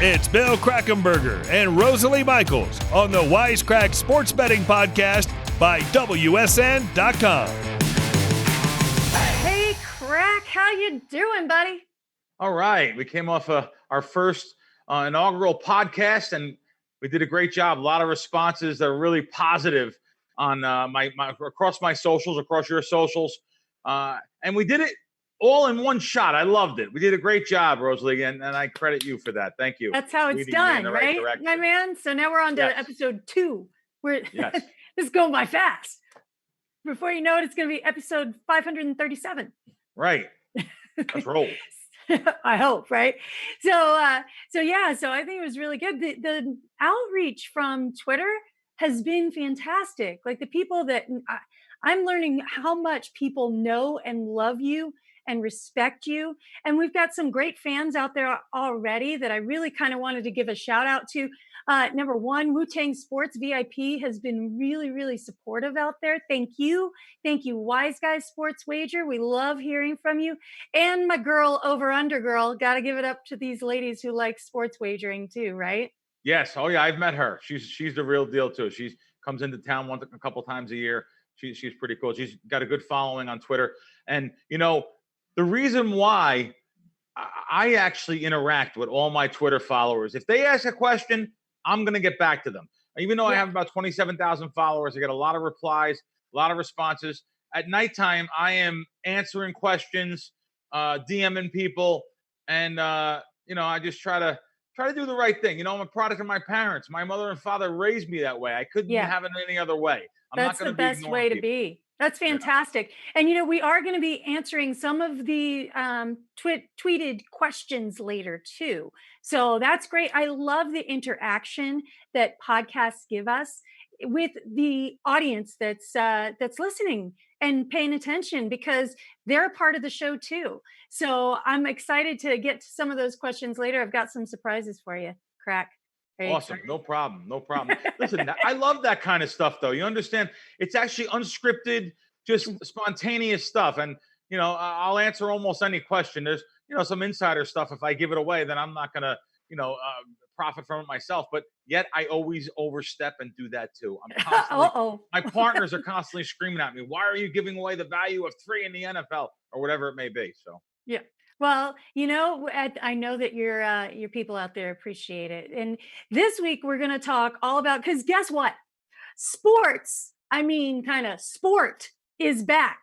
It's Bill Krackomberger and Rosalie Michaels on the Wisecrack Sports Betting Podcast by WSN.com. Hey, Krack, how you doing, buddy? All right. We came off our first inaugural podcast, and we did a great job. A lot of responses that are really positive on my across my socials, across your socials. And we did it all in one shot. I loved it. We did a great job, Rosalie, and I credit you for that. Thank you. That's how it's done, right, my man? So now we're on to episode 2. Yes. This is going by fast. Before you know it, it's going to be episode 537. Right. Let's roll. I hope, right? So I think it was really good. The outreach from Twitter has been fantastic. Like the people that I'm learning how much people know and love you and respect you. And we've got some great fans out there already that I really kind of wanted to give a shout out to. Number one, Wu-Tang Sports VIP has been really, really supportive out there. Thank you. Thank you, Wise Guys Sports Wager. We love hearing from you. And my girl, Over Under Girl, got to give it up to these ladies who like sports wagering too, right? Yes. Oh, yeah. I've met her. She's the real deal, too. She comes into town a couple times a year. She's pretty cool. She's got a good following on Twitter. And, you know, the reason why I actually interact with all my Twitter followers, if they ask a question, I'm going to get back to them. Even though I have about 27,000 followers, I get a lot of replies, a lot of responses. At nighttime, I am answering questions, DMing people, and, I just try to do the right thing. I'm a product of my parents. My mother and father raised me that way. I couldn't have it any other way. That's the best way to be. That's fantastic. Yeah. And, we are going to be answering some of the tweeted questions later, too. So that's great. I love the interaction that podcasts give us with the audience that's listening and paying attention, because they're a part of the show, too. So I'm excited to get to some of those questions later. I've got some surprises for you, Krack. Awesome. No problem. Listen, I love that kind of stuff, though. You understand? It's actually unscripted, just spontaneous stuff. And, I'll answer almost any question. There's, some insider stuff. If I give it away, then I'm not going to, profit from it myself. But yet I always overstep and do that, too. I'm constantly, my partners are constantly screaming at me, why are you giving away the value of 3 in the NFL or whatever it may be? So, yeah. Well, I know that your people out there appreciate it. And this week we're going to talk all about, because guess what? Sport is back.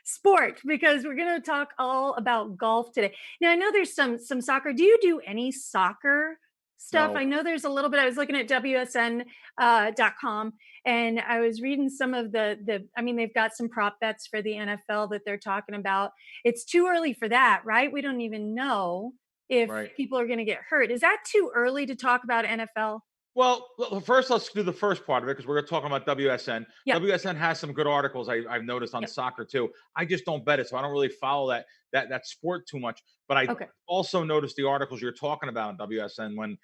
Sport, because we're going to talk all about golf today. Now, I know there's some soccer. Do you do any soccer stuff? No. I know there's a little bit. I was looking at WSN.com and I was reading some of they've got some prop bets for the NFL that they're talking about. It's too early for that, right? We don't even know if people are going to get hurt. Is that too early to talk about NFL? Well, first, let's do the first part of it, because we're talking about WSN. Yep. WSN has some good articles I've noticed on soccer too. I just don't bet it, so I don't really follow that sport too much. But I also noticed the articles you're talking about on WSN when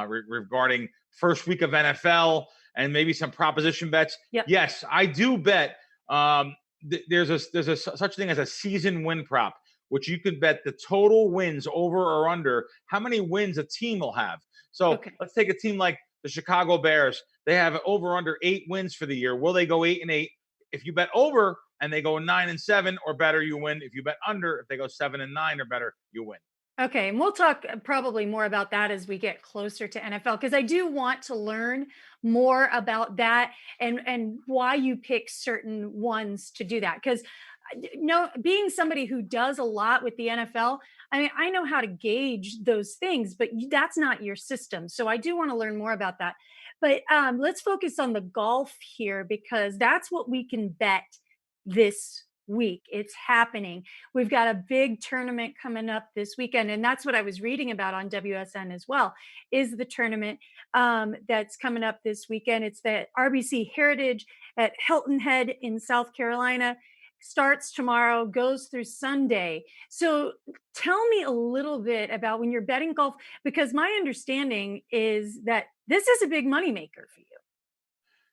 regarding first week of NFL and maybe some proposition bets. Yep. Yes, I do bet. There's a such thing as a season win prop, which you could bet the total wins over or under how many wins a team will have. So let's take a team like the Chicago Bears. They have over under 8 wins for the year. Will they go 8-8? If you bet over and they go 9-7 or better, you win. If you bet under, if they go 7-9 or better, you win. Okay, and we'll talk probably more about that as we get closer to NFL, because I do want to learn more about that and why you pick certain ones to do that. Because being somebody who does a lot with the NFL, I know how to gauge those things, but that's not your system. So I do want to learn more about that. But let's focus on the golf here, because that's what we can bet this week. It's happening. We've got a big tournament coming up this weekend. And that's what I was reading about on WSN as well, is the tournament that's coming up this weekend. It's the RBC Heritage at Hilton Head in South Carolina. Starts tomorrow, goes through Sunday. So tell me a little bit about when you're betting golf, because my understanding is that this is a big moneymaker for you.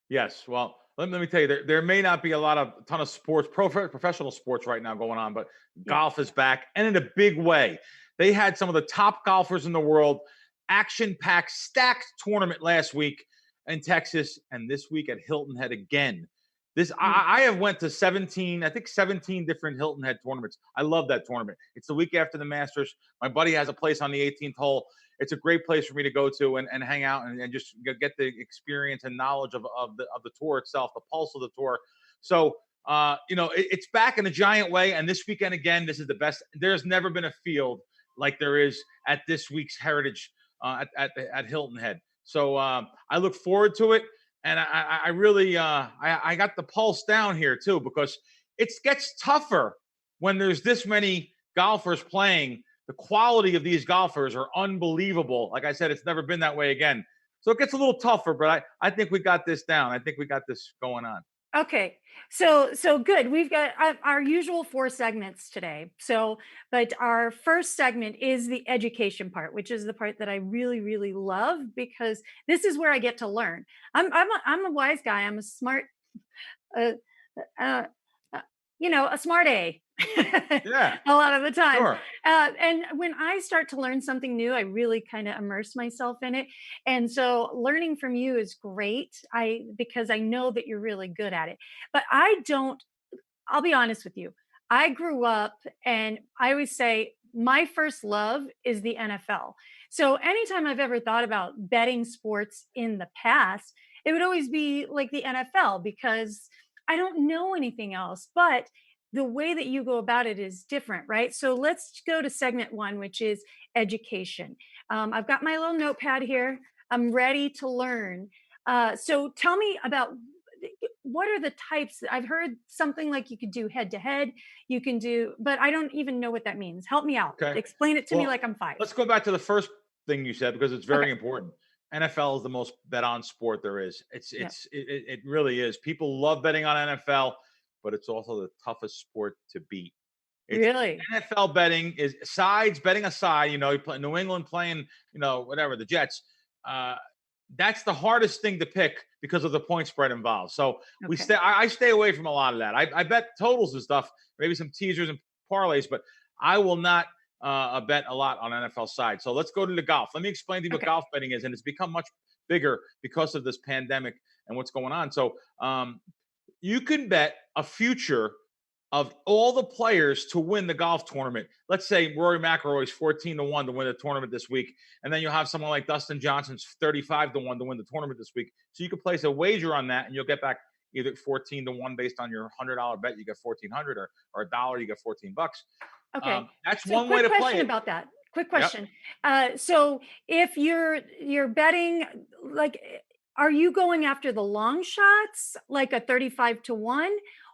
Yes. Well, let me tell you, there may not be a ton of sports, professional sports right now going on, but golf is back, and in a big way. They had some of the top golfers in the world, action-packed, stacked tournament last week in Texas, and this week at Hilton Head again. I have went to 17 different Hilton Head tournaments. I love that tournament. It's the week after the Masters. My buddy has a place on the 18th hole. It's a great place for me to go to and hang out and just get the experience and knowledge of the tour itself, the pulse of the tour. So, it's back in a giant way. And this weekend, again, this is the best. There's never been a field like there is at this week's Heritage at Hilton Head. So I look forward to it. And I really I got the pulse down here, too, because it gets tougher when there's this many golfers playing. The quality of these golfers are unbelievable. Like I said, it's never been that way again. So it gets a little tougher, but I think we got this down. I think we got this going on. Okay. So good. We've got our usual 4 segments today. But our first segment is the education part, which is the part that I really, really love, because this is where I get to learn. I'm a wise guy. I'm a smart, uh, uh, a smart A. Yeah. A lot of the time. Sure. And when I start to learn something new, I really kind of immerse myself in it. And so learning from you is great. Because I know that you're really good at it. But I'll be honest with you. I grew up, and I always say my first love is the NFL. So anytime I've ever thought about betting sports in the past, it would always be like the NFL, because I don't know anything else. But the way that you go about it is different, right? So let's go to segment 1, which is education. I've got my little notepad here. I'm ready to learn. So tell me about, what are the types? I've heard something like you could do head to head. You can do, but I don't even know what that means. Help me out. Okay. Explain it to me like I'm 5. Let's go back to the first thing you said, because it's very important. NFL is the most bet on sport there is. It really is. People love betting on NFL, but it's also the toughest sport to beat. Really? NFL betting is betting aside, you play New England playing, whatever, the Jets. That's the hardest thing to pick because of the point spread involved. So I stay away from a lot of that. I bet totals and stuff, maybe some teasers and parlays, but I will not bet a lot on NFL side. So let's go to the golf. Let me explain to you what golf betting is. And it's become much bigger because of this pandemic and what's going on. So you can bet a future of all the players to win the golf tournament. Let's say Rory McIlroy's 14-1 to win the tournament this week. And then you'll have someone like Dustin Johnson's 35-1 to win the tournament this week. So you can place a wager on that, and you'll get back either 14-1 based on your $100 bet. You get 1,400, or $1, you get $14. Okay. That's so one way to play it. Question about that. Quick question. So if you're betting, like, are you going after the long shots, like a 35-1,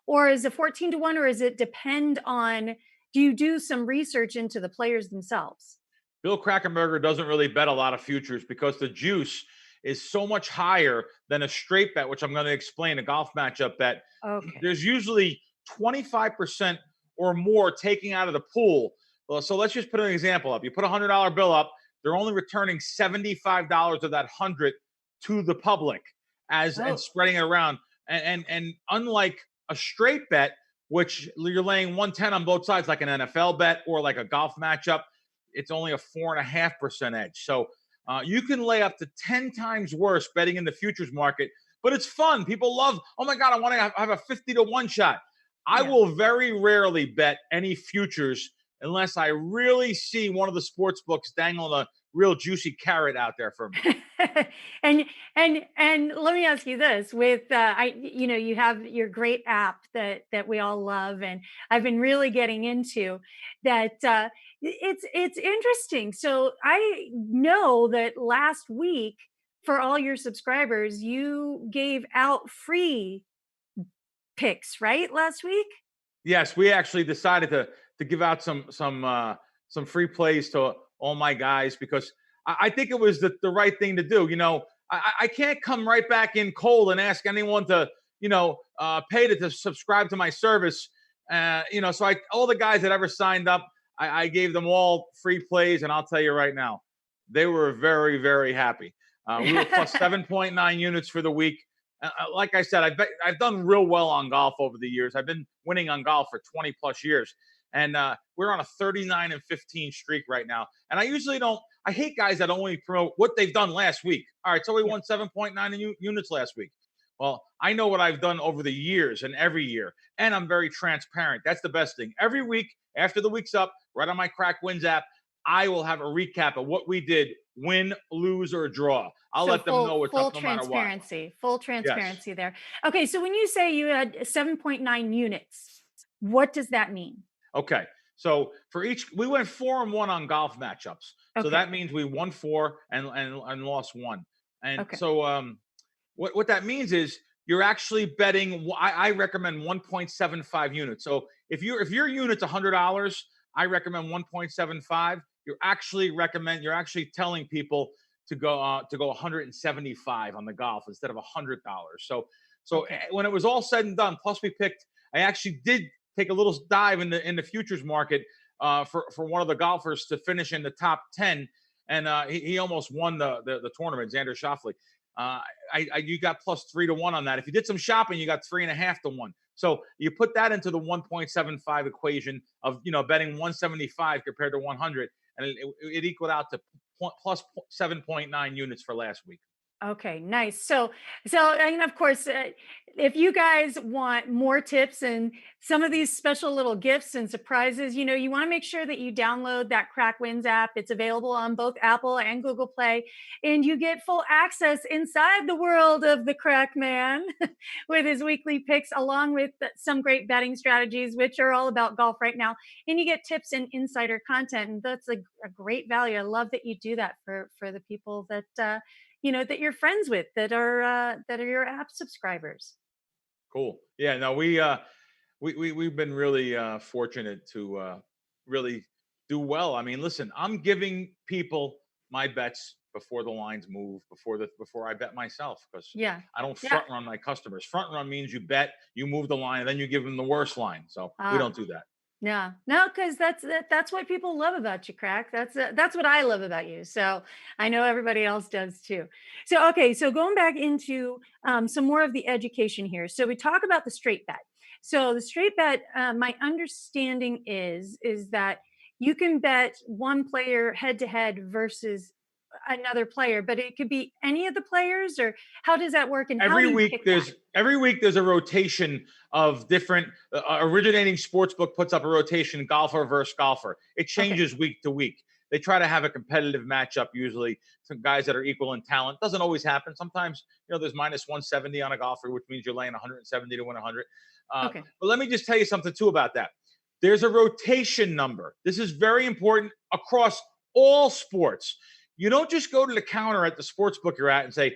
or is it 14-1, or is it depend on, do you do some research into the players themselves? Bill Krackomberger doesn't really bet a lot of futures because the juice is so much higher than a straight bet, which I'm going to explain, a golf matchup bet. Okay. There's usually 25% or more taking out of the pool. So let's just put an example up. You put a $100 bill up, they're only returning $75 of that 100 to the public and spreading it around. And unlike a straight bet, which you're laying 110 on both sides, like an NFL bet or like a golf matchup, it's only a 4.5% edge. So you can lay up to 10 times worse betting in the futures market, but it's fun. People love, oh my God, I want to have a 50-1 shot. I will very rarely bet any futures unless I really see one of the sports books dangling a real juicy carrot out there for me. and let me ask you this: with you have your great app that we all love, and I've been really getting into that. It's interesting. So I know that last week, for all your subscribers, you gave out free picks, right? Last week. Yes, we actually decided to give out some free plays to all my guys because I think it was the right thing to do. I can't come right back in cold and ask anyone to pay to subscribe to my service. So all the guys that ever signed up, I gave them all free plays, and I'll tell you right now, they were very, very happy. We were plus 7.9 units for the week. Like I said, I've done real well on golf over the years. I've been winning on golf for 20 plus years. And we're on a 39-15 streak right now. And I usually don't. I hate guys that only promote what they've done last week. All right, so we won 7.9 units last week. Well, I know what I've done over the years and every year, and I'm very transparent. That's the best thing. Every week, after the week's up, right on my Krack Wins app, I will have a recap of what we did, win, lose, or draw. I'll let them know it's up no matter what. Full transparency there. Okay, so when you say you had 7.9 units, what does that mean? Okay, so for each, we went 4-1 on golf matchups. So that means we won 4 and lost 1. And so what that means is you're actually betting. I recommend 1.75 units. So if your unit's $100, I recommend 1.75. You're actually telling people to go 175 on the golf instead of $100. So when it was all said and done, plus I actually did take a little dive in the futures market for one of the golfers to finish in the top 10, and he almost won the tournament, Xander Schauffele. You got plus 3-1 on that. If you did some shopping, you got 3.5-1. So you put that into the 1.75 equation of betting 175 compared to 100, and it equaled out to plus 7.9 units for last week. Okay, nice. So, and of course, if you guys want more tips and some of these special little gifts and surprises, you want to make sure that you download that Krack Wins app. It's available on both Apple and Google Play, and you get full access inside the world of the Krack man with his weekly picks, along with some great betting strategies, which are all about golf right now. And you get tips and insider content, and that's a great value. I love that you do that for the people that that you're friends with, that are your app subscribers. Cool. Yeah. No, we've been really fortunate to really do well. I mean, listen, I'm giving people my bets before the lines move, before I bet myself, because I don't front run my customers. Front run means you bet, you move the line, and then you give them the worst line. So we don't do that. No, because that's what people love about you, Krack. That's what I love about you. So I know everybody else does too. So so going back into some more of the education here. So we talk about the straight bet. So the straight bet, my understanding is that you can bet one player head to head versus another player, but it could be any of the players, or how does that work? And every week there's a rotation of different originating sportsbook puts up a rotation, golfer versus golfer. It changes week to week. They try to have a competitive matchup, usually some guys that are equal in talent. Doesn't always happen. Sometimes there's minus 170 on a golfer, which means you're laying 170 to win 100. But let me just tell you something too about that. There's a rotation number. This is very important across all sports. You don't just go to the counter at the sports book you're at and say,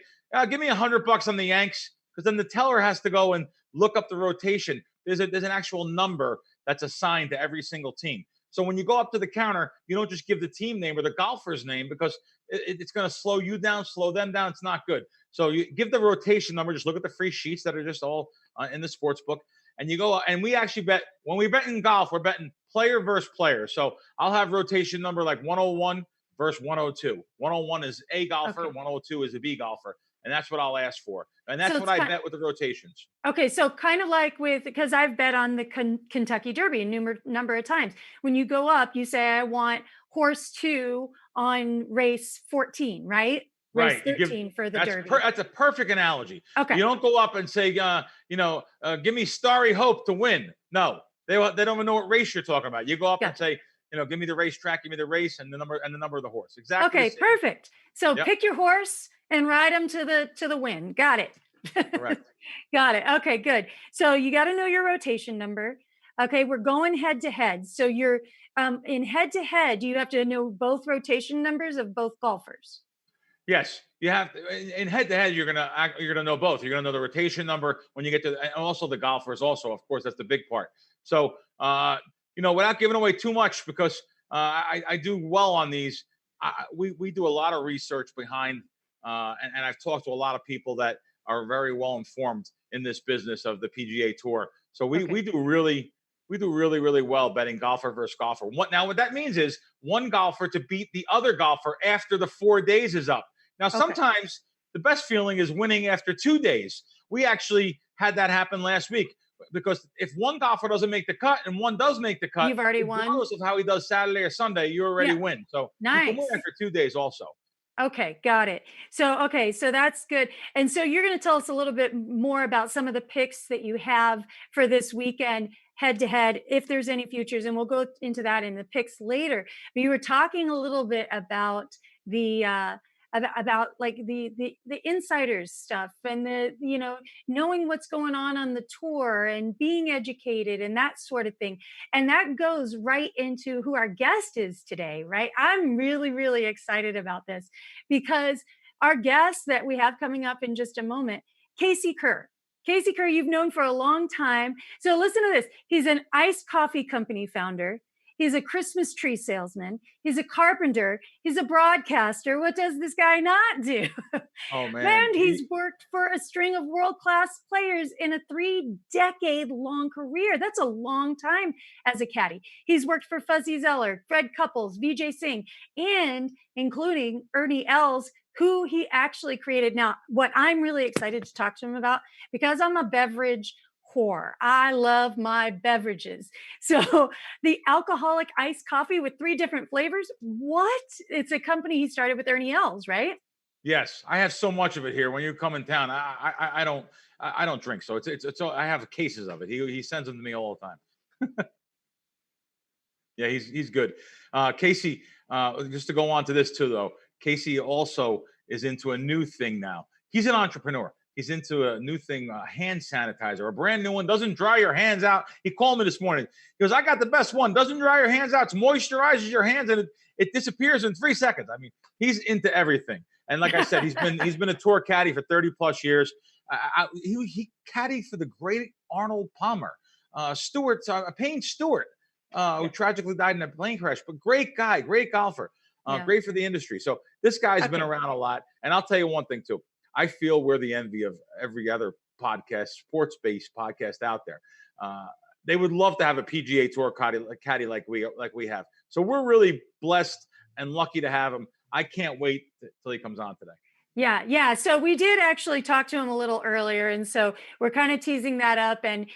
give me $100 on the Yanks, because then the teller has to go and look up the rotation. There's an actual number that's assigned to every single team. So when you go up to the counter, you don't just give the team name or the golfer's name, because it's going to slow you down, slow them down. It's not good. So you give the rotation number. Just look at the free sheets that are just all in the sports book. And you go, and we actually bet, when we bet in golf, we're betting player versus player. So I'll have rotation number like 101 versus 102. 101 is a golfer, 102 is a B golfer. And that's what I'll ask for. And that's what I bet with the rotations. Okay, so kind of like because I've bet on the Kentucky Derby a number of times. When you go up, you say, I want horse 2 on race 14, right? Race 13 for the Derby. That's a perfect analogy. Okay. You don't go up and say, give me Starry Hope to win. No, they don't even know what race you're talking about. You go up and say, give me the racetrack, give me the race and the number of the horse. Exactly. Okay, perfect. So pick your horse and ride them to the win. Got it. Correct. Got it. Okay, good. So you got to know your rotation number. Okay, we're going head to head. So you're in head to head, you have to know both rotation numbers of both golfers. Yes, you have to. In head to head, you're gonna know both. You're gonna know the rotation number when you get to, and also the golfers. Also, of course, that's the big part. So, without giving away too much, because I do well on these. We do a lot of research behind, and I've talked to a lot of people that are very well informed in this business of the PGA Tour. So we do really well betting golfer versus golfer. What that means is one golfer to beat the other golfer after the 4 days is up. Now, sometimes the best feeling is winning after 2 days. We actually had that happen last week. because if one golfer doesn't make the cut and one does make the cut, you've already won. Regardless of how he does Saturday or Sunday, you already win. So nice. You can win after 2 days also. Okay, got it. So, okay, so that's good. And so you're going to tell us a little bit more about some of the picks that you have for this weekend, head to head, if there's any futures, and we'll go into that in the picks later. But you were talking a little bit about the about like the insiders stuff and the knowing what's going on the tour and being educated and that sort of thing, and that goes right into who our guest is today, right? I'm really excited about this because our guest that we have coming up in just a moment, Cayce Kerr. Cayce Kerr, you've known for a long time. So listen to this. He's an iced coffee company founder. He's a Christmas tree salesman. He's a carpenter. He's a broadcaster. What does this guy not do? Oh, man. And he's worked for a string of world-class players in a 3-decade-long career. That's a long time as a caddy. He's worked for Fuzzy Zoeller, Fred Couples, Vijay Singh, and including Ernie Ells, who he actually created. Now, what I'm really excited to talk to him about, because I'm a beverage whore. I love my beverages. So the alcoholic iced coffee with 3 different flavors. What? It's a company he started with Ernie Ells, right? Yes, I have so much of it here. When you come in town, I don't drink, so it's I have cases of it. He sends them to me all the time. Yeah, he's good. Cayce, just to go on to this too, though. Cayce also is into a new thing now. He's an entrepreneur. He's into a new thing, hand sanitizer, a brand new one. Doesn't dry your hands out. He called me this morning. He goes, I got the best one. Doesn't dry your hands out. It moisturizes your hands and it disappears in 3 seconds. I mean, he's into everything. And like I said, he's been a tour caddy for 30 plus years. He caddied for the great Arnold Palmer, Payne Stewart, who tragically died in a plane crash. But great guy, great golfer, great for the industry. So this guy's been around a lot. And I'll tell you one thing too. I feel we're the envy of every other podcast, sports-based podcast out there. They would love to have a PGA Tour caddy like we have. So we're really blessed and lucky to have him. I can't wait till he comes on today. Yeah. So we did actually talk to him a little earlier, and so we're kind of teasing that up, and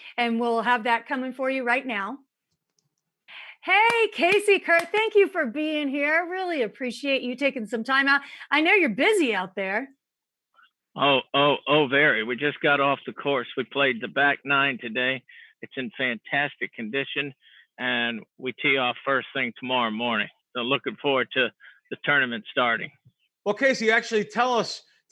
we'll have that coming for you right now. Hey, Cayce Kerr, thank you for being here. Really appreciate you taking some time out. I know you're busy out there. Very. We just got off the course. We played the back 9 today. It's in fantastic condition, and we tee off first thing tomorrow morning. So looking forward to the tournament starting. Well, Cayce, actually tell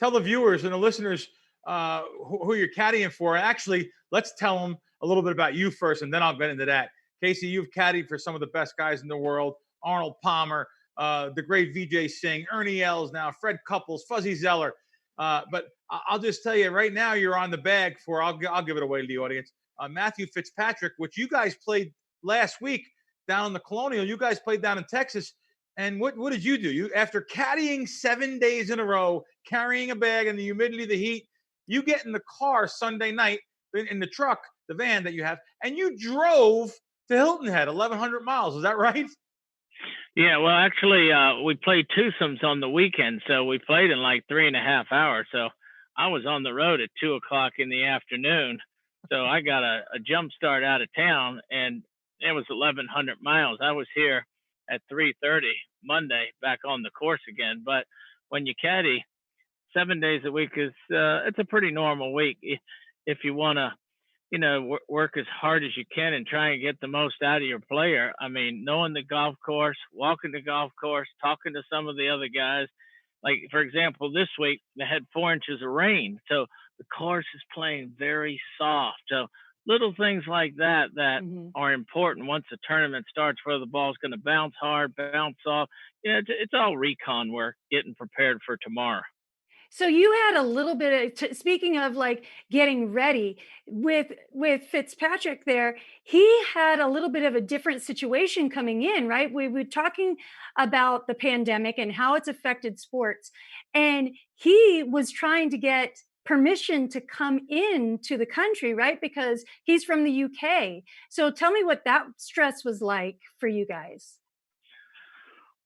the viewers and the listeners who you're caddying for. Actually, let's tell them a little bit about you first, and then I'll get into that. Cayce, you've caddied for some of the best guys in the world: Arnold Palmer, the great Vijay Singh, Ernie Ells, now Fred Couples, Fuzzy Zoeller. But I'll just tell you right now, you're on the bag for, I'll give it away to the audience, Matthew Fitzpatrick, which you guys played last week down in the Colonial. You guys played down in Texas. And what did you do? You, after caddying 7 days in a row, carrying a bag in the humidity, the heat, you get in the car Sunday night, in the truck, the van that you have, and you drove to Hilton Head, 1,100 miles. Is that right? Yeah, well, actually, we played twosomes on the weekend, so we played in like 3.5 hours. So I was on the road at 2:00 in the afternoon. So I got a jump start out of town, and it was 1,100 miles. I was here at 3:30 Monday, back on the course again. But when you caddy 7 days a week, it's a pretty normal week. If you want to, work as hard as you can and try and get the most out of your player. I mean, knowing the golf course, walking the golf course, talking to some of the other guys. Like, for example, this week they had 4 inches of rain. So the course is playing very soft. So little things like that are important once the tournament starts, where the ball's going to bounce hard, bounce off. It's all recon work, getting prepared for tomorrow. So you had a little bit of, speaking of like getting ready with Fitzpatrick there, he had a little bit of a different situation coming in, right? We were talking about the pandemic and how it's affected sports. And he was trying to get permission to come into the country, right? Because he's from the UK. So tell me what that stress was like for you guys.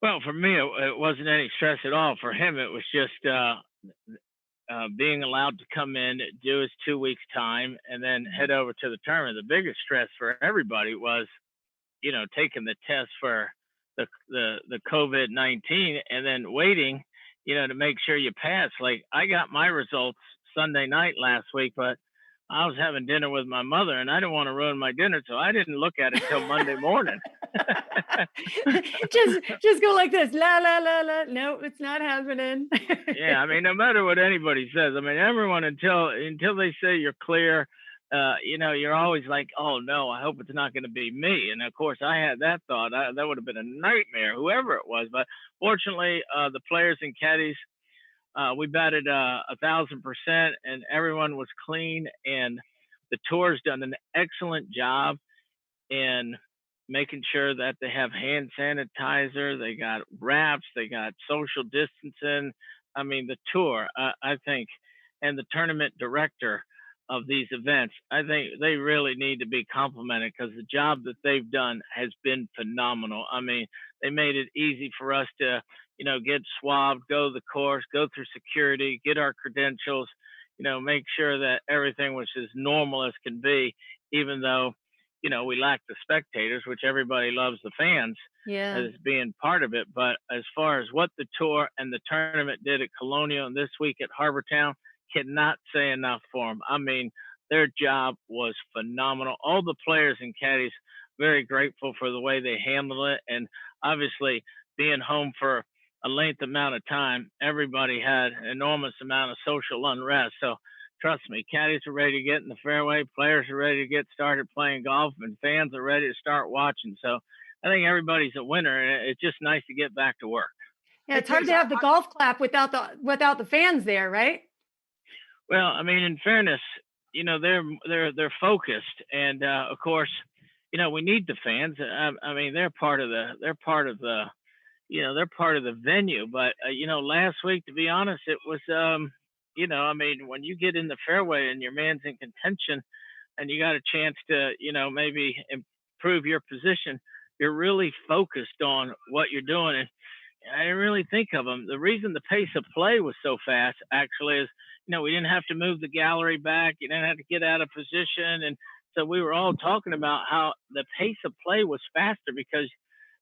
Well, for me, it wasn't any stress at all. For him, it was just being allowed to come in, do his 2 weeks time, and then head over to the tournament. The biggest stress for everybody was, taking the test for the COVID-19 and then waiting, to make sure you pass. Like, I got my results Sunday night last week, but I was having dinner with my mother and I didn't want to ruin my dinner, so I didn't look at it till Monday morning. just go like this. La la la la. No, it's not happening. Yeah, I mean, no matter what anybody says, I mean, everyone until they say you're clear, you're always like, oh no, I hope it's not going to be me. And of course, I had that thought. That would have been a nightmare, whoever it was. But fortunately, the players and caddies, we batted 1,000%, and everyone was clean. And the tour's done an excellent job in making sure that they have hand sanitizer, they got wraps, they got social distancing. I mean, the tour, I think, and the tournament director of these events, I think they really need to be complimented, because the job that they've done has been phenomenal. I mean, they made it easy for us to, get swabbed, go the course, go through security, get our credentials, make sure that everything was as normal as can be, even though, we lack the spectators, which everybody loves the fans as being part of it. But as far as what the tour and the tournament did at Colonial and this week at Harbour Town, cannot say enough for them. I mean, their job was phenomenal. All the players and caddies, very grateful for the way they handled it. And obviously, being home for a length amount of time, everybody had an enormous amount of social unrest. So trust me, caddies are ready to get in the fairway, players are ready to get started playing golf, and fans are ready to start watching. So I think everybody's a winner, and it's just nice to get back to work. Yeah, it's hard to have the golf clap without the fans there, right? Well, I mean, in fairness, they're focused, and of course, we need the fans. I mean, they're part of the venue. But last week, to be honest, it was I mean, when you get in the fairway and your man's in contention, and you got a chance to maybe improve your position, you're really focused on what you're doing. And I didn't really think of them. The reason the pace of play was so fast actually is, we didn't have to move the gallery back. You didn't have to get out of position. And so we were all talking about how the pace of play was faster, because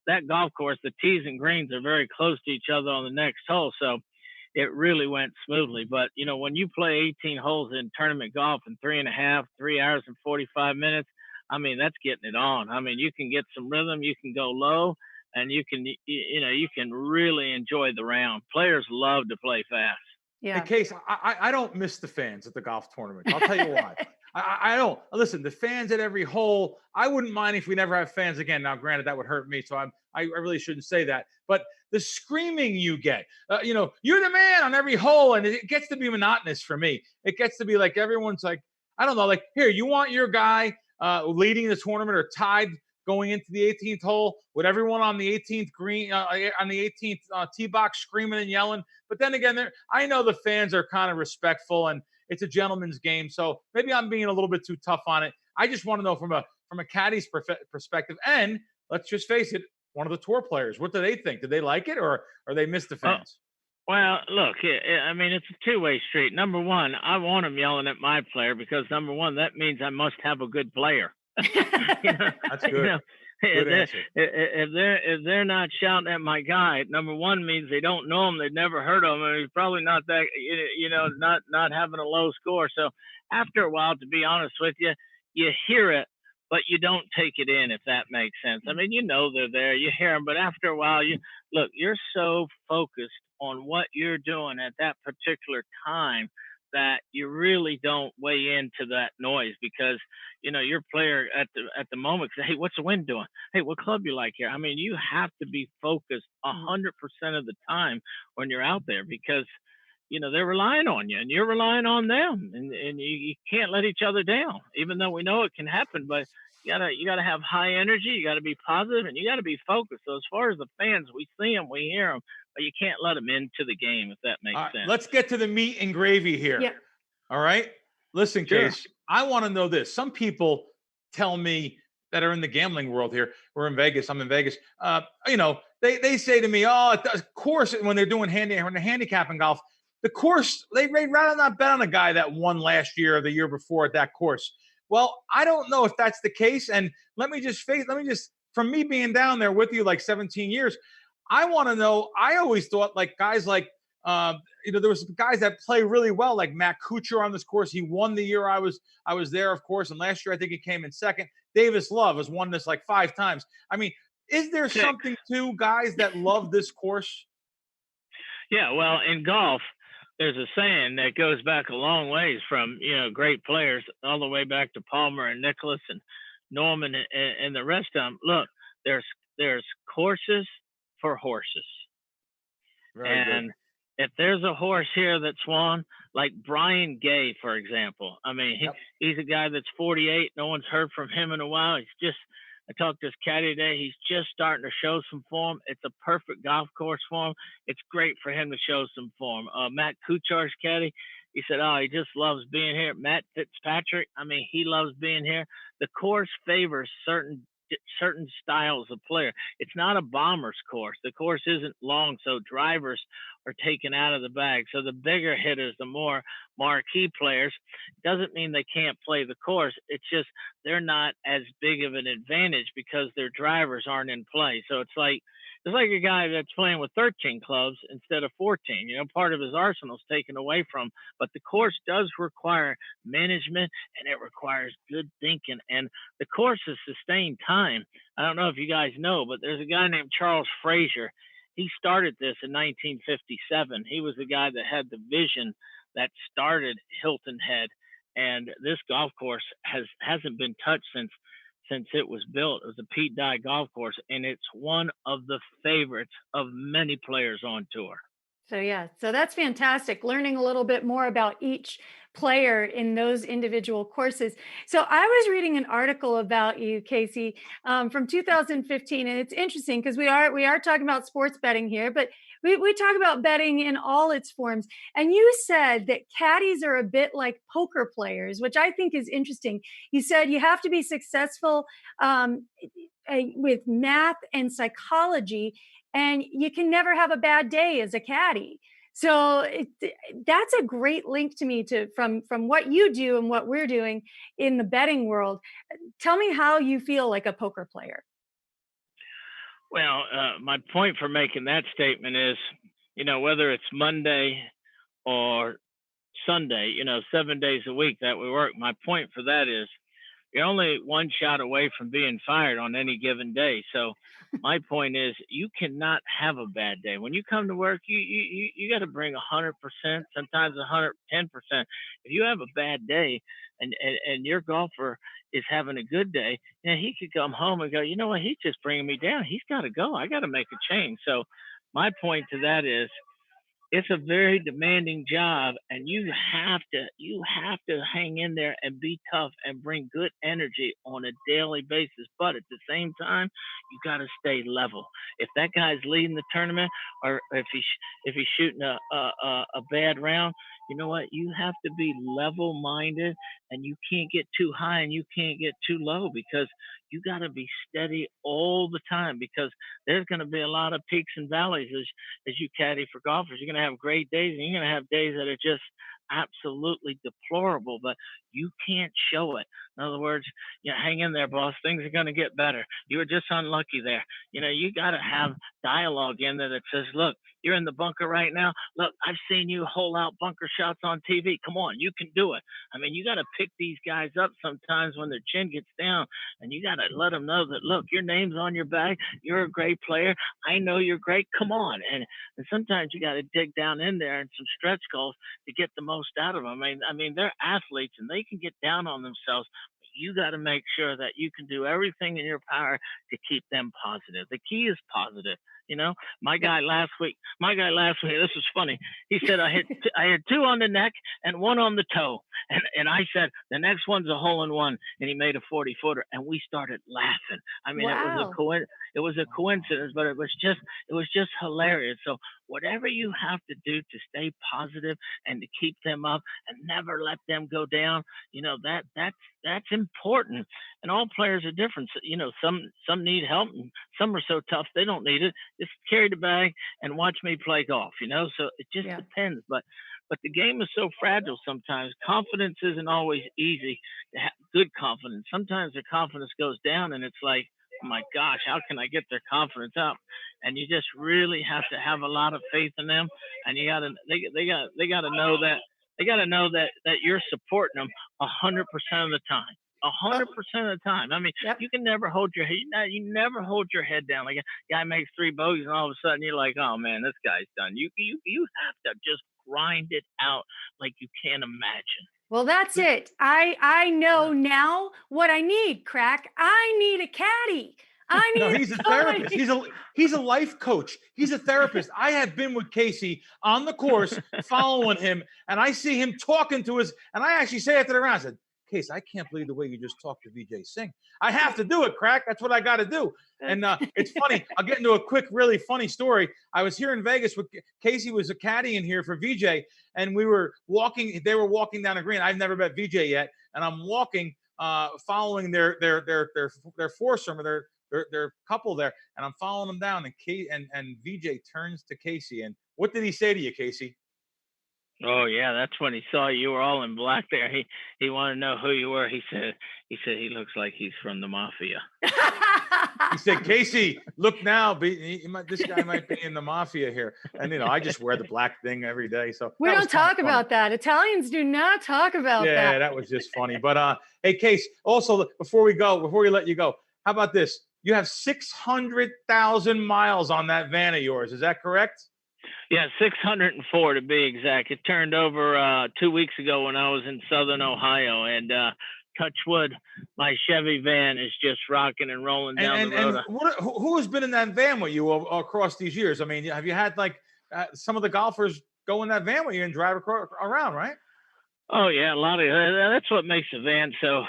that golf course, the tees and greens are very close to each other on the next hole. So it really went smoothly. But, when you play 18 holes in tournament golf in 3 hours and 45 minutes, I mean, that's getting it on. I mean, you can get some rhythm, you can go low, and you can really enjoy the round. Players love to play fast. Yeah. Hey, Cayce, I don't miss the fans at the golf tournament. I'll tell you why. I don't. Listen, the fans at every hole, I wouldn't mind if we never have fans again. Now, granted, that would hurt me, so I really shouldn't say that. But the screaming you get, you're the man on every hole, and it gets to be monotonous for me. It gets to be like everyone's like, I don't know, like, here, you want your guy leading the tournament or tied going into the 18th hole with everyone on the 18th green, on the 18th tee box screaming and yelling. But then again, I know the fans are kind of respectful, and it's a gentleman's game. So maybe I'm being a little bit too tough on it. I just want to know from a caddy's perspective. And let's just face it, one of the tour players, what do they think? Did they like it, or they miss the fans? Well, look, I mean, it's a two-way street. Number one, I want them yelling at my player, because number one, that means I must have a good player. That's good. Good answer. If they're not shouting at my guy, number one means they don't know him, they've never heard of him, and he's probably not that, not having a low score. So after a while, to be honest with you, you hear it, but you don't take it in, if that makes sense. I mean, they're there, you hear them, but after a while, you're so focused on what you're doing at that particular time that you really don't weigh into that noise, because your player at the moment say, hey, what's the wind doing? Hey, what club you like here? I mean, you have to be focused 100% of the time when you're out there, because they're relying on you and you're relying on them, and you can't let each other down, even though we know it can happen. But you gotta have high energy, you gotta be positive, and you gotta be focused. So as far as the fans, we see them, we hear them, but you can't let them into the game, if that makes sense. Let's get to the meat and gravy here. Yeah. All right. Listen, Sure. Cayce, I want to know this. Some people tell me that are in the gambling world here. We're in Vegas. I'm in Vegas. They say to me, of course, when they're doing handicapping golf, the course, they'd rather not bet on a guy that won last year or the year before at that course. Well, I don't know if that's the case. And from me being down there with you like 17 years, I want to know. I always thought like guys like, there was guys that play really well, like Matt Kuchar on this course. He won the year I was there, of course. And last year, I think he came in second. Davis Love has won this like 5 times. I mean, is there something to guys that love this course? Yeah, well, in golf, there's a saying that goes back a long ways from, great players all the way back to Palmer and Nicklaus and Norman and the rest of them. Look, there's courses for horses. Very good. If there's a horse here that's won, like Brian Gay, for example, I mean, he's a guy that's 48. No one's heard from him in a while. I talked to his caddy today. He's just starting to show some form. It's a perfect golf course for him. It's great for him to show some form. Matt Kuchar's caddy, he said, he just loves being here. Matt Fitzpatrick, I mean, he loves being here. The course favors certain styles of player. It's not a bomber's course. The course isn't long, so drivers are taken out of the bag. So the bigger hitters, the more marquee players, doesn't mean they can't play the course. It's just they're not as big of an advantage because their drivers aren't in play. So it's like a guy that's playing with 13 clubs instead of 14. Part of his arsenal is taken away from. But the course does require management, and it requires good thinking. And the course is sustained time. I don't know if you guys know, but there's a guy named Charles Frazier. He started this in 1957. He was the guy that had the vision that started Hilton Head. And this golf course hasn't been touched since it was built. It was a Pete Dye golf course, and it's one of the favorites of many players on tour. So that's fantastic. Learning a little bit more about each player in those individual courses. So I was reading an article about you, Casey, from 2015, and it's interesting because we are talking about sports betting here, but we talk about betting in all its forms. And you said that caddies are a bit like poker players, which I think is interesting. You said you have to be successful with math and psychology, and you can never have a bad day as a caddy. So that's a great link to me from what you do and what we're doing in the betting world. Tell me how you feel like a poker player. Well, my point for making that statement is, whether it's Monday or Sunday, 7 days a week that we work, my point for that is you're only one shot away from being fired on any given day. So my point is you cannot have a bad day. When you come to work, you got to bring 100%, sometimes 110%. If you have a bad day and your golfer is having a good day, he could come home and go, you know what, he's just bringing me down. He's got to go. I got to make a change. So my point to that is it's a very demanding job, and you have to hang in there and be tough and bring good energy on a daily basis. But at the same time, you got to stay level. If that guy's leading the tournament, or if he's shooting a bad round, you know what? You have to be level-minded, and you can't get too high and you can't get too low, because you got to be steady all the time, because there's going to be a lot of peaks and valleys as you caddy for golfers. You're going to have great days, and you're going to have days that are just absolutely deplorable, but you can't show it. In other words, hang in there, boss. Things are going to get better. You were just unlucky there. You got to have dialogue in there that says, look, you're in the bunker right now. Look, I've seen you hole out bunker shots on TV. Come on, you can do it. I mean, you got to pick these guys up sometimes when their chin gets down, and you got to let them know that, look, your name's on your bag. You're a great player. I know you're great. Come on. And sometimes you got to dig down in there and some stretch goals to get the most out of them. I mean, they're athletes, and they can get down on themselves. You got to make sure that you can do everything in your power to keep them positive. The key is positive. My guy last week, this was funny. He said, I had 2 on the neck and 1 on the toe. And I said, the next one's a hole in one. And he made a 40-footer, and we started laughing. I mean, wow. It was a coincidence, but it was just hilarious. So whatever you have to do to stay positive and to keep them up and never let them go down, that's important. And all players are different. So, some need help, and some are so tough they don't need it. Just carry the bag and watch me play golf. So it just depends. But But the game is so fragile sometimes. Confidence isn't always easy to have good confidence. Sometimes their confidence goes down and it's like, oh my gosh, how can I get their confidence up? And you just really have to have a lot of faith in them. And they gotta know that you're supporting them 100% of the time. 100% of the time. I mean, you can never hold your head. You never hold your head down. Like a guy makes 3 bogeys, and all of a sudden you're like, "Oh man, this guy's done." You have to just grind it out like you can't imagine. Well, that's it. I know now what I need, Krack. I need a caddy. I need. No, he's a therapist. He's a life coach. He's a therapist. I have been with Casey on the course, following him, and I see him talking to us. And I actually say after the round, I said, Case, I can't believe the way you just talked to Vijay Singh. I have to do it, Krack. That's what I got to do. And it's funny. I'll get into a quick, really funny story. I was here in Vegas with Casey, was a caddy in here for Vijay, and we were walking. They were walking down a green. I've never met Vijay yet, and I'm walking, following their foursome or their couple there, and I'm following them down. And Vijay turns to Casey, and what did he say to you, Casey? Oh yeah, that's when he saw you were all in black there. He wanted to know who you were. He said he looks like he's from the mafia. He said, Casey, look now, this guy might be in the mafia here. And I just wear the black thing every day. So we don't talk about that. Italians do not talk about that. Yeah, that was just funny. But hey, Case, also before we let you go, how about this? You have 600,000 miles on that van of yours. Is that correct? Yeah, 604 to be exact. It turned over 2 weeks ago when I was in Southern Ohio, and touch wood, my Chevy van is just rocking and rolling down the road. And who has been in that van with you across these years? I mean, have you had some of the golfers go in that van with you and drive around, right? Oh yeah, a lot of that's what makes the van so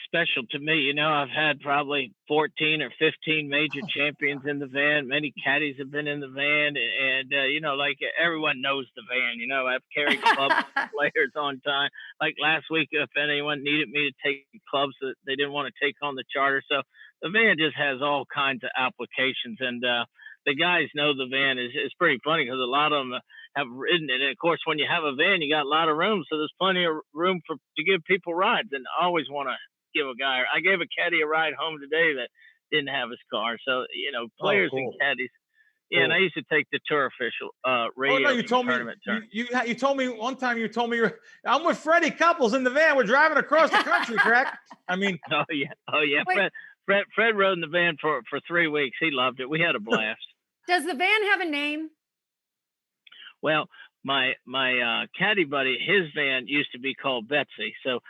special to me. I've had probably 14 or 15 major champions in the van. Many caddies have been in the van, and like everyone knows the van. I've carried clubs players on time. Like last week, if anyone needed me to take clubs that they didn't want to take on the charter, so the van just has all kinds of applications, and the guys know the van is pretty funny because a lot of them have ridden it. And of course, when you have a van, you got a lot of room. So there's plenty of room to give people rides. And I always want to give a guy, I gave a caddy a ride home today that didn't have his car. So, players and caddies. Yeah. Cool. And I used to take the tour official, radio tournament. You told me one time, I'm with Freddie Couples in the van. We're driving across the country, Krack. I mean. Oh yeah. Fred rode in the van for 3 weeks. He loved it. We had a blast. Does the van have a name? Well, my caddy buddy, his van used to be called Betsy. So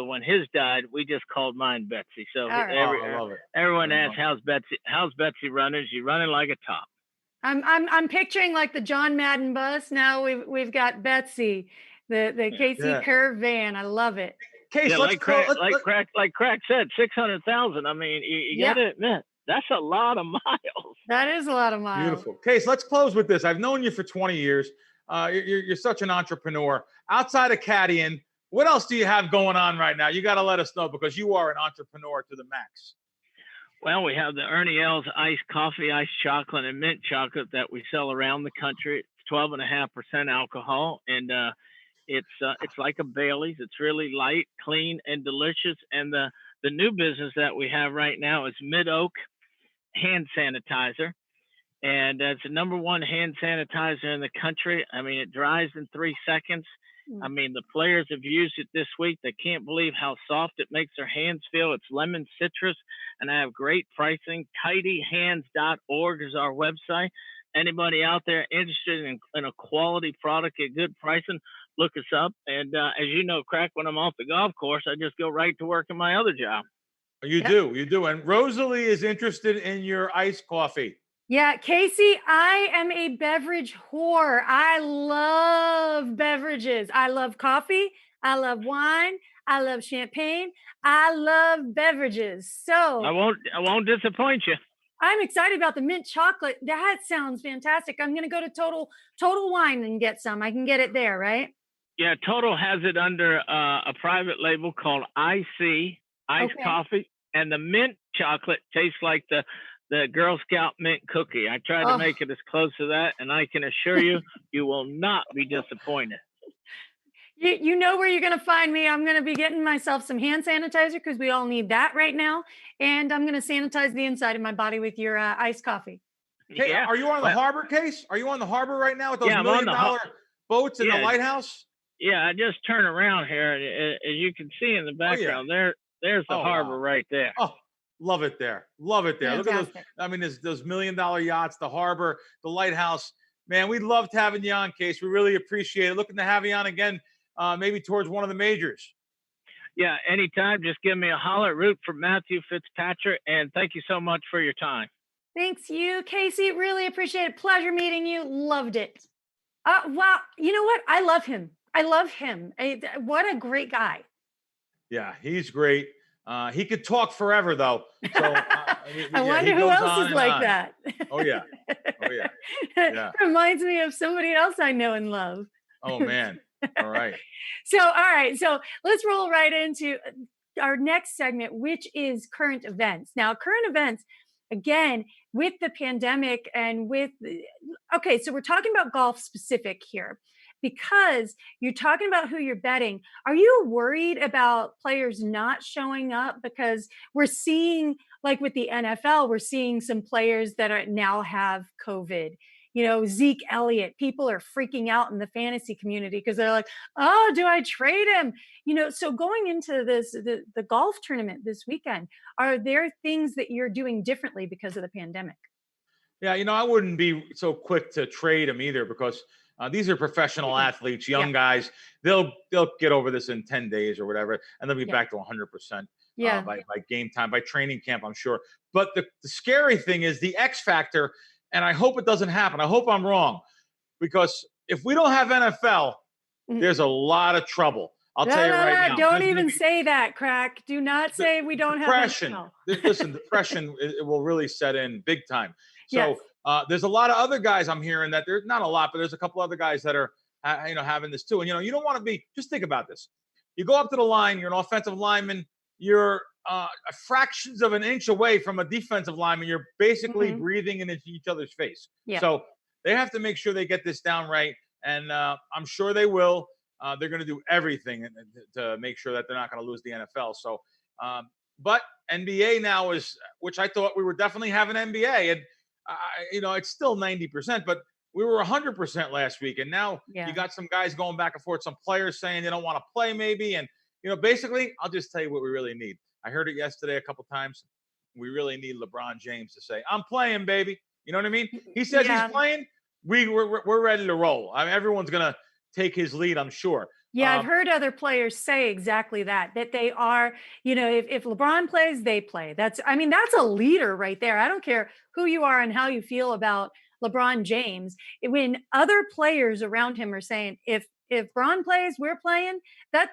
when his died, we just called mine Betsy. So I love it. Everyone asks, "How's Betsy running? She's running like a top." I'm picturing like the John Madden bus. Now we've got Betsy, the Cayce Kerr van. I love it. Case, like Krack said, 600,000. I mean, you got to admit. That's a lot of miles. That is a lot of miles. Beautiful. Case, let's close with this. I've known you for 20 years. You're such an entrepreneur. Outside of caddying, what else do you have going on right now? You got to let us know because you are an entrepreneur to the max. Well, we have the Ernie Ells iced coffee, iced chocolate, and mint chocolate that we sell around the country. It's 12.5% alcohol, and it's like a Bailey's. It's really light, clean, and delicious. And the new business that we have right now is Mid-Oak hand sanitizer, and it's the #1 hand sanitizer in the country. I mean, it dries in 3 seconds. I mean, the players have used it this week. They can't believe how soft it makes their hands feel. It's lemon citrus, and I have great pricing. Tidyhands.org is our website. Anybody out there interested in a quality product at good pricing, look us up. And as you know, Krack, when I'm off the golf course, I just go right to work in my other job. You do. And Rosalie is interested in your iced coffee. Yeah, Casey, I am a beverage whore. I love beverages. I love coffee. I love wine. I love champagne. I love beverages. So I won't disappoint you. I'm excited about the mint chocolate. That sounds fantastic. I'm going to go to Total Wine and get some. I can get it there, right? Yeah, Total has it under a private label called IC iced coffee, and the mint chocolate tastes like the Girl Scout mint cookie. I tried to make it as close to that, and I can assure you, you will not be disappointed. You know where you're going to find me. I'm going to be getting myself some hand sanitizer because we all need that right now. And I'm going to sanitize the inside of my body with your iced coffee. Hey, Yeah. are you on the harbor, Case? Are you on the harbor right now with those Yeah, $1 million boats in the lighthouse? Yeah, I just turn around here, and as you can see in the background, there's the harbor right there. Oh, love it there. Love it there. Fantastic. Look at those. I mean, there's those $1 million yachts, the harbor, the lighthouse. Man, we loved having you on, Case. We really appreciate it. Looking to have you on again, maybe towards one of the majors. Yeah, anytime. Just give me a holler. Root for Matthew Fitzpatrick, and thank you so much for your time. Thanks, you, Casey. Really appreciate it. Pleasure meeting you. Loved it. Wow. You know what? I love him. What a great guy. Yeah, he's great. He could talk forever, though. So I wonder who else is like that. Oh yeah. Yeah. Reminds me of somebody else I know and love. Oh man. All right. All right. So let's roll right into our next segment, which is current events. Now, current events, again, with the pandemic and so we're talking about golf specific here because you're talking about who you're betting. Are you worried about players not showing up? Because we're seeing, like with the NFL, we're seeing some players that now have COVID. Zeke Elliott, people are freaking out in the fantasy community because they're like, oh, do I trade him? So going into the golf tournament this weekend, are there things that you're doing differently because of the pandemic? Yeah, I wouldn't be so quick to trade him either because these are professional athletes, young guys. They'll get over this in 10 days or whatever, and they'll be back to 100% by game time, by training camp, I'm sure. But the scary thing is the X factor. And I hope it doesn't happen. I hope I'm wrong, because if we don't have NFL, there's a lot of trouble. I'll tell you right now. Don't even say that, Krack. Do not say we don't have NFL. Listen, depression it will really set in big time. So there's a lot of other guys I'm hearing that there's not a lot, but there's a couple other guys that are having this too. And you don't want to be. Just think about this. You go up to the line. You're an offensive lineman. You're fractions of an inch away from a defensive lineman. You're basically breathing into each other's face. Yeah. So they have to make sure they get this down right. And I'm sure they will. They're going to do everything to make sure that they're not going to lose the NFL. So, but NBA now which I thought we were definitely having NBA. And, it's still 90%, but we were 100% last week. And now you got some guys going back and forth, some players saying they don't want to play maybe. And, basically, I'll just tell you what we really need. I heard it yesterday a couple times. We really need LeBron James to say, I'm playing, baby. You know what I mean? He says he's playing. We're ready to roll. I mean, everyone's going to take his lead, I'm sure. Yeah, I've heard other players say exactly that they are, if LeBron plays, they play. That's a leader right there. I don't care who you are and how you feel about LeBron James. When other players around him are saying, if Bron plays, we're playing, that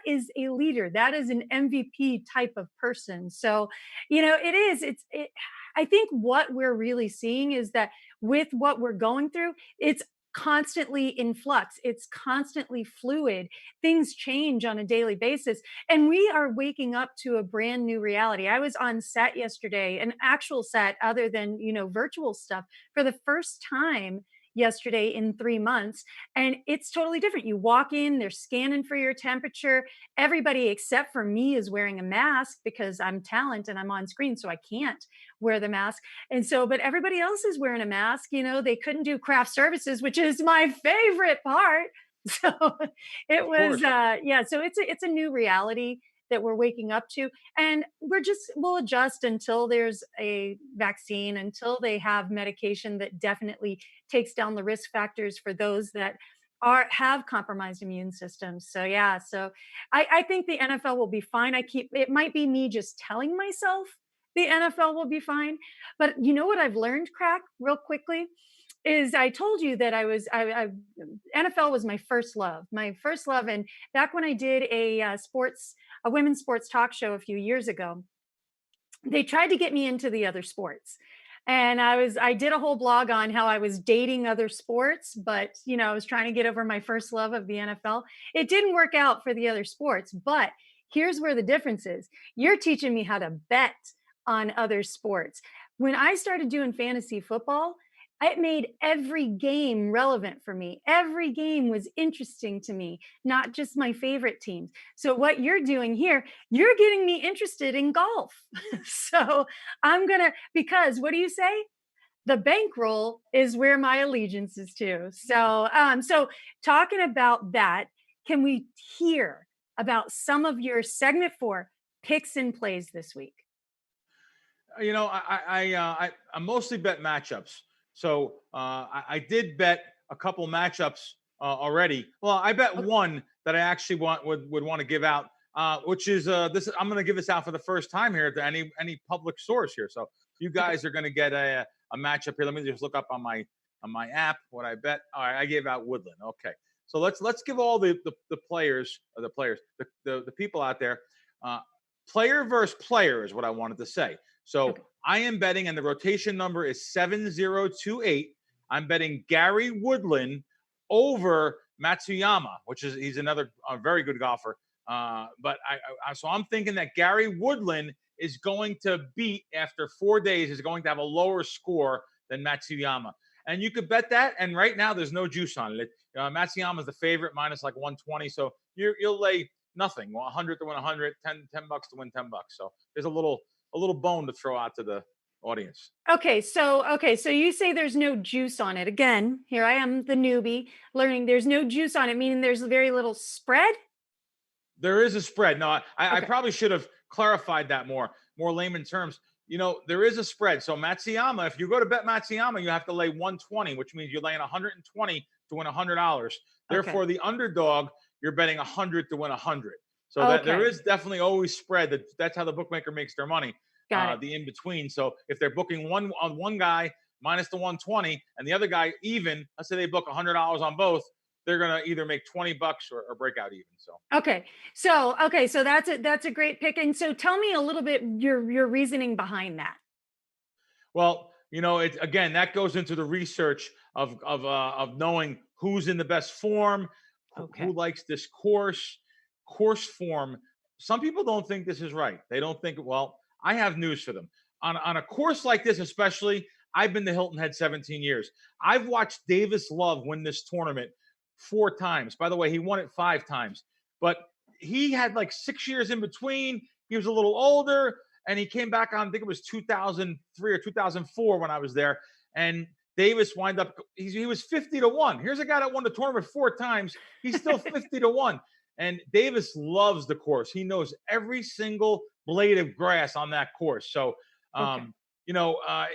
is a leader. That is an MVP type of person. So, I think what we're really seeing is that with what we're going through, it's constantly in flux. It's constantly fluid. Things change on a daily basis. And we are waking up to a brand new reality. I was on set yesterday, an actual set other than, virtual stuff, for the first time yesterday in 3 months. And it's totally different. You walk in, they're scanning for your temperature. Everybody except for me is wearing a mask because I'm talent and I'm on screen, so I can't wear the mask. And so, but everybody else is wearing a mask. They couldn't do craft services, which is my favorite part. So it was, so it's a new reality that we're waking up to, and we'll adjust until there's a vaccine, until they have medication that definitely takes down the risk factors for those that have compromised immune systems. So I think the NFL will be fine. It might be me just telling myself the NFL will be fine, but you know what I've learned, Krack, real quickly, is I told you that NFL was my first love. And back when I did a women's sports talk show a few years ago, they tried to get me into the other sports. And I did a whole blog on how I was dating other sports, but I was trying to get over my first love of the NFL. It didn't work out for the other sports, but here's where the difference is. You're teaching me how to bet on other sports. When I started doing fantasy football, It made every game relevant for me. Every game was interesting to me, not just my favorite teams. So what you're doing here, you're getting me interested in golf. So I'm gonna, because what do you say? The bankroll is where my allegiance is to. So talking about that, can we hear about some of your segment 4 picks and plays this week? I mostly bet matchups. So I did bet a couple matchups already. Well, I bet Okay. one that I actually would want to give out, which is this. I'm going to give this out for the first time here to any public source here. So you guys are going to get a matchup here. Let me just look up on my app what I bet. All right, I gave out Woodland. Okay, so let's give all the players, the people out there, player versus player is what I wanted to say. So Okay. I am betting, and the rotation number is 7028. I'm betting Gary Woodland over Matsuyama, he's another very good golfer. But so I'm thinking that Gary Woodland is going to beat, after 4 days, is going to have a lower score than Matsuyama. And you could bet that. And right now, there's no juice on it. Matsuyama is the favorite, minus like 120. So you'll lay nothing, 100 to win 100, 10 bucks to win 10 bucks. So there's a little bone to throw out to the audience. Okay, so you say there's no juice on it. Again, here I am, the newbie, learning there's no juice on it, meaning there's very little spread. There is a spread. No, I Okay. probably should have clarified that more layman terms. There is a spread. So Matsuyama, if you go to bet Matsuyama, you have to lay 120, which means you're laying 120 to win $100. Therefore, the underdog, you're betting 100 to win 100. So that there Okay. is definitely always spread. That's how the bookmaker makes their money. Got it. The in between. So if they're booking one guy minus the 120 and the other guy even, let's say they book $100 on both, they're gonna either make 20 bucks or break out even. So Okay, so that's a great pick. And so tell me a little bit your reasoning behind that. well, it again, that goes into the research of knowing who's in the best form, Okay. who likes this course form. Some people don't think this is right. They don't think, well, I have news for them. On a course like this, especially, I've been to Hilton Head 17 years. I've watched Davis Love win this tournament 4 times. By the way, he won it 5 times, but he had like 6 years in between. He was a little older, and he came back on, I think it was 2003 or 2004 when I was there. And Davis wind up, he was 50 to 1. Here's a guy that won the tournament 4 times. He's still 50 to 1. And Davis loves the course. He knows every single blade of grass on that course. So, Okay.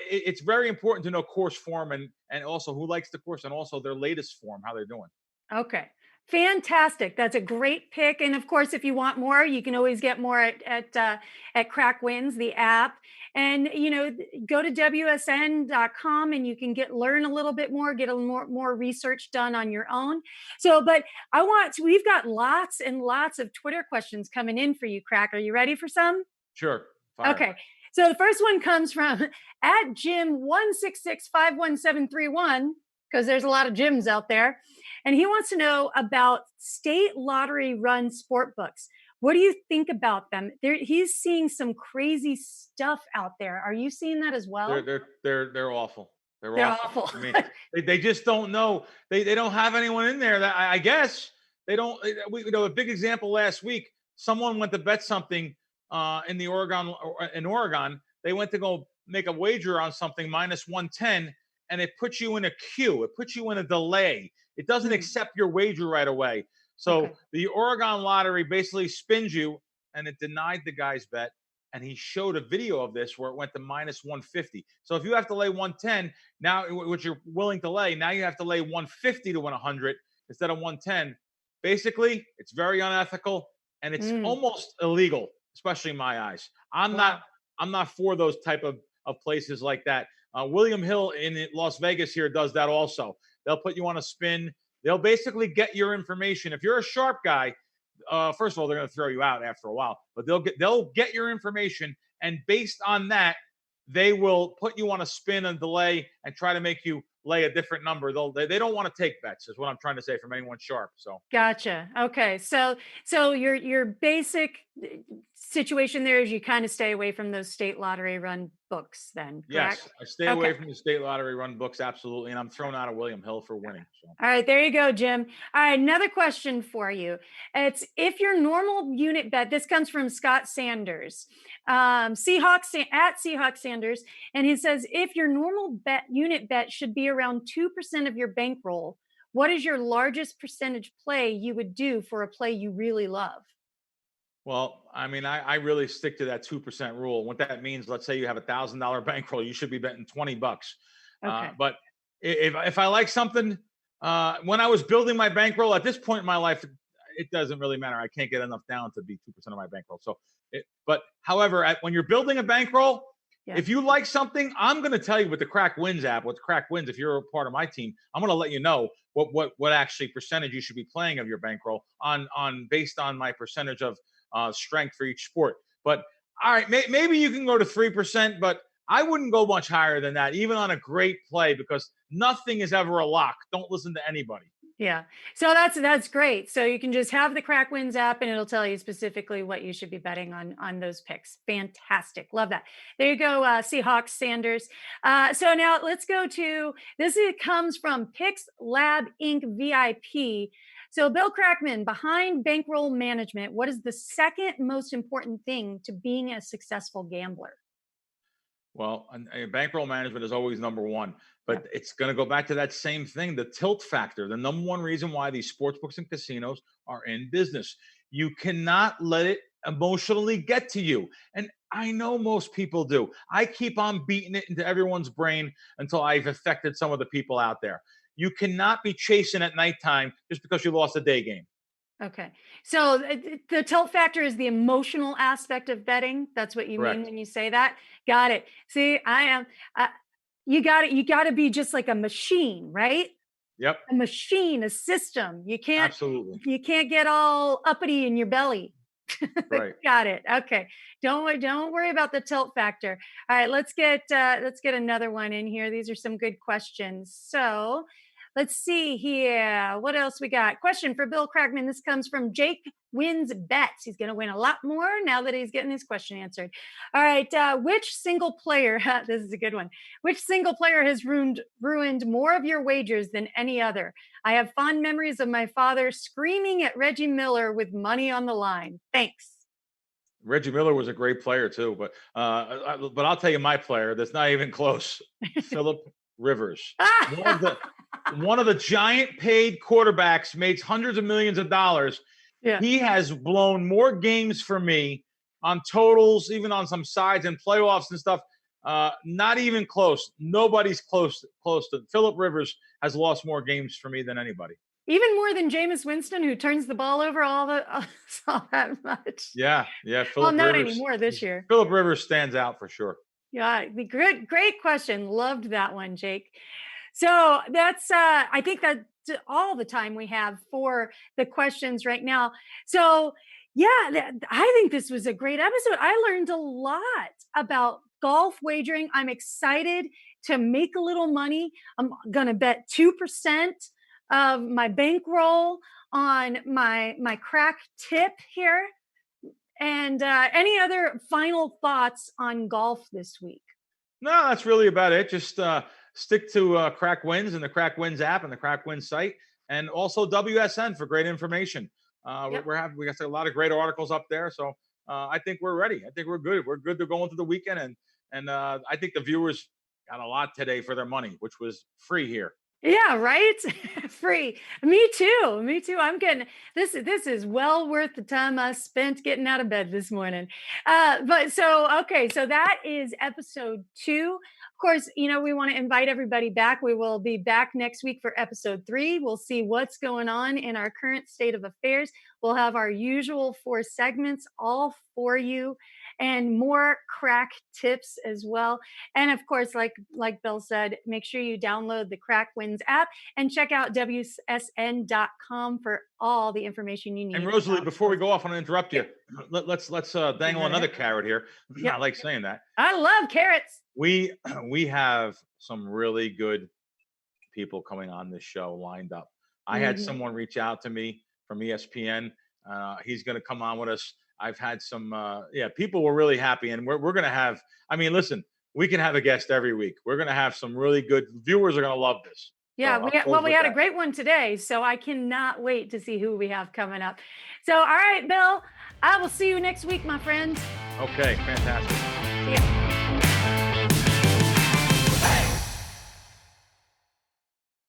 it's very important to know course form and also who likes the course and also their latest form, how they're doing. Okay. Fantastic. That's a great pick. And of course, if you want more, you can always get more at Krack Wins, the app. And go to WSN.com and you can learn a little bit more, get a more research done on your own. But we've got lots and lots of Twitter questions coming in for you, Krack. Are you ready for some? Sure. Fire. Okay. So the first one comes from at Jim1665171, because there's a lot of Jims out there. And he wants to know about state lottery run sport books. What do you think about them? He's seeing some crazy stuff out there. Are you seeing that as well? They're awful. They're awful. awful. I mean, they just don't know. They don't have anyone in there that I guess they don't. A big example last week. Someone went to bet something in Oregon. They went to go make a wager on something minus 110, and it puts you in a queue. It puts you in a delay. It doesn't accept your wager right away. So the Oregon lottery basically spins you, and it denied the guy's bet. And he showed a video of this where it went to minus 150. So if you have to lay 110 now, which you're willing to lay, now you have to lay 150 to win 100 instead of 110. Basically, it's very unethical and it's almost illegal, especially in my eyes. I'm not for those type of places like that. William Hill in Las Vegas here does that also. They'll put you on a spin. They'll basically get your information. If you're a sharp guy, first of all, they're going to throw you out after a while, but they'll get your information, and based on that, they will put you on a spin and delay and try to make you lay a different number. They don't want to take bets, is what I'm trying to say from anyone sharp. So Gotcha. Okay. So your basic situation there is you kind of stay away from those state lottery run books then, correct? Yes, I stay away from the state lottery run books, absolutely, and I'm thrown out of William Hill for winning. So. All right, there you go, Jim. All right, another question for you. It's if your normal unit bet, this comes from Scott Sanders, Seahawks at Seahawks Sanders, and he says, if your normal unit bet should be around 2% of your bankroll, what is your largest percentage play you would do for a play you really love? Well, I mean, I really stick to that 2% rule. What that means, let's say you have $1,000 bankroll, you should be betting $20. Okay. But if I like something, when I was building my bankroll at this point in my life, it doesn't really matter. I can't get enough down to be 2% of my bankroll. So, but however, when you're building a bankroll, if you like something, I'm going to tell you with the Krack Wins app, with Krack Wins, if you're a part of my team, I'm going to let you know what actually percentage you should be playing of your bankroll on based on my percentage of strength for each sport. But all right, maybe you can go to 3%, but I wouldn't go much higher than that, even on a great play, because nothing is ever a lock. Don't listen to anybody. Yeah. So that's great. So you can just have the Krack Wins app and it'll tell you specifically what you should be betting on those picks. Fantastic. Love that. There you go, Seahawks Sanders. So now let's go to this. It comes from Picks Lab Inc. VIP. So Bill Crackman, behind bankroll management, what is the second most important thing to being a successful gambler? Well, bankroll management is always number one, but it's going to go back to that same thing, the tilt factor, the number one reason why these sports books and casinos are in business. You cannot let it emotionally get to you. And I know most people do. I keep on beating it into everyone's brain until I've affected some of the people out there. You cannot be chasing at nighttime just because you lost a day game. Okay. So the tilt factor is the emotional aspect of betting. That's what you Correct. mean when you say that. Got it. See, I am, you got it. You got to be just like a machine, right? Yep. A machine, a system. You can't get all uppity in your belly. Right. Got it. Okay. Don't worry about the tilt factor. All right. Let's get another one in here. These are some good questions. So let's see here. What else we got? Question for Bill Crackman. This comes from Jake Wins Bets. He's going to win a lot more now that he's getting his question answered. All right. Which single player, this is a good one. Which single player has ruined more of your wagers than any other? I have fond memories of my father screaming at Reggie Miller with money on the line. Thanks. Reggie Miller was a great player too, but I'll tell you my player that's not even close. Philip Rivers. One of the giant paid quarterbacks, makes hundreds of millions of dollars. Yeah. He has blown more games for me on totals, even on some sides and playoffs and stuff. Not even close. Nobody's close to Philip Rivers has lost more games for me than anybody. Even more than Jameis Winston, who turns the ball over all that much. Yeah. Well, not anymore this year. Philip Rivers stands out for sure. Yeah, great question. Loved that one, Jake. So that's I think that's all the time we have for the questions right now. So yeah, I think this was a great episode. I learned a lot about golf wagering. I'm excited to make a little money. I'm gonna bet 2% of my bankroll on my Krack tip here. And any other final thoughts on golf this week? No, that's really about it. Just stick to Krack Wins and the Krack Wins app and the Krack Wins site, and also WSN for great information. We got a lot of great articles up there, so I think we're ready. I think we're good. We're good to go into the weekend, and I think the viewers got a lot today for their money, which was free here. Yeah, right. Free. Me too. I'm getting this is well worth the time I spent getting out of bed this morning. So that is episode 2. Of course, we want to invite everybody back. We will be back next week for episode 3. We'll see what's going on in our current state of affairs. We'll have our usual 4 segments all for you, and more Krack tips as well. And of course, like Bill said, make sure you download the Krack Wins app and check out WSN.com for all the information you need. And Rosalie, before we go off, I want to interrupt you. Let's dangle another carrot here. Yeah. I like saying that. I love carrots. We have some really good people coming on this show lined up. I had someone reach out to me from ESPN. He's going to come on with us I've had some, people were really happy, and we're going to have, I mean, listen, we can have a guest every week. We're going to have some really good viewers are going to love this. Yeah, So we had a great one today, so I cannot wait to see who we have coming up. So, all right, Bill, I will see you next week, my friend. Okay, fantastic.